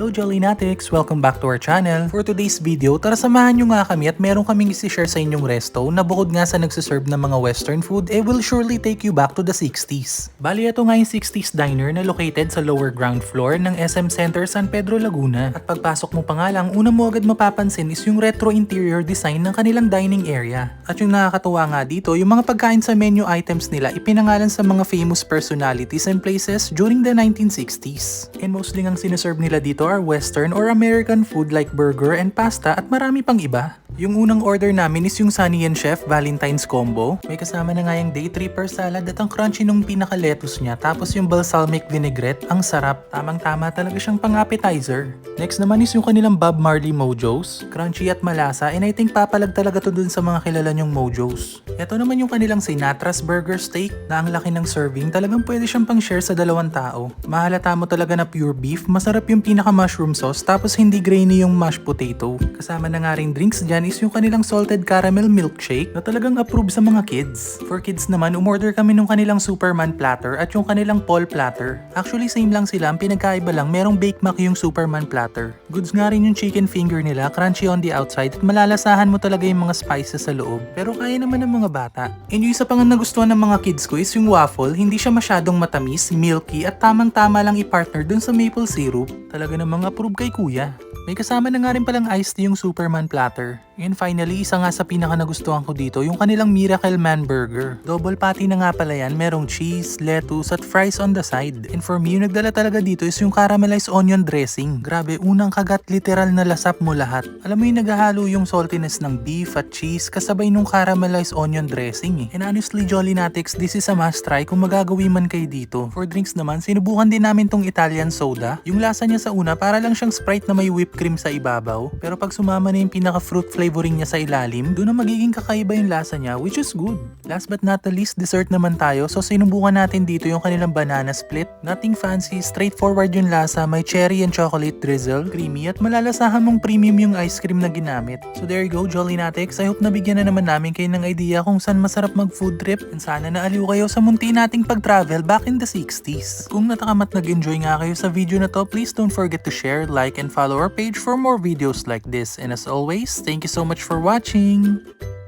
Hello Jollinatics! Welcome back to our channel. For today's video, tara samahan nyo nga kami at meron kaming isi-share sa inyong resto na bukod nga sa nagsiserve ng mga western food, will surely take you back to the 60s. Bali ito nga yung 60s diner na located sa lower ground floor ng SM Center San Pedro, Laguna. At pagpasok mo pa nga lang, una mo agad mapapansin is yung retro interior design ng kanilang dining area. At yung nakakatuwa nga dito, yung mga pagkain sa menu items nila ipinangalan sa mga famous personalities and places during the 1960s. And mostly ang sinaserve nila dito are western or American food like burger and pasta at marami pang iba. Yung unang order namin is yung Sunny and Chef Valentine's Combo. May kasama na nga yung day tripper salad at ang crunchy nung pinaka-lettuce niya. Tapos yung balsamic vinaigrette, ang sarap. Tamang-tama talaga siyang pang-appetizer. Next naman is yung kanilang Bob Marley Mojos. Crunchy at malasa and I think papalag talaga to dun sa mga kilala nyong Mojos. Ito naman yung kanilang Sinatra's Burger Steak na ang laki ng serving. Talagang pwede siyang pang-share sa 2 tao. Mahalata mo talaga na pure beef. Masarap yung pinaka-mushroom sauce tapos hindi grainy yung mashed potato. Kasama na nga rin drinks dyan is yung kanilang salted caramel milkshake na talagang approve sa mga kids. For kids naman, umorder kami nung kanilang Superman platter at yung kanilang Paul platter. Actually, same lang sila. Ang pinagkaiba lang, merong Bake Mac yung Superman platter. Goods nga rin yung chicken finger nila, crunchy on the outside at malalasahan mo talaga yung mga spices sa loob. Pero kaya naman ng mga bata. And yung isa pang nagustuhan ng mga kids ko is yung waffle. Hindi siya masyadong matamis, milky at tamang-tama lang i-partner dun sa maple syrup. Talaga namang approve kay kuya. May kasama na nga rin palang iced tea yung Superman platter. And finally, isa nga sa pinaka nagustuhan ko dito, yung kanilang Miracle Man Burger. Double patty na nga pala yan, merong cheese, lettuce at fries on the side. And for me, yung nagdala talaga dito is yung caramelized onion dressing. Grabe, unang kagat literal na lasap mo lahat. Alam mo yung naghahalo yung saltiness ng beef at cheese kasabay nung caramelized onion dressing eh. And honestly, Jollinatics, this is a must try kung magagawin man kayo dito. For drinks naman, sinubukan din namin tong Italian soda. Yung lasa niya sa una, para lang siyang Sprite na may whipped cream sa ibabaw. Pero pag sumama na yung pinaka fruit flavoring niya sa ilalim, doon na magiging kakaiba yung lasa niya, which is good. Last but not the least, dessert naman tayo. So sinubukan natin dito yung kanilang banana split. Nothing fancy, straightforward yung lasa, may cherry and chocolate drizzle, creamy at malalasahan mong premium yung ice cream na ginamit. So there you go, Jollinatics. I hope nabigyan na naman namin kayo ng idea kung saan masarap mag food trip and sana naaliw kayo sa munti nating pag-travel back in the 60s. Kung natakamat nag-enjoy nga kayo sa video na to, please don't forget to share, like, and follow our page for more videos like this. And as always, thank you so much for watching!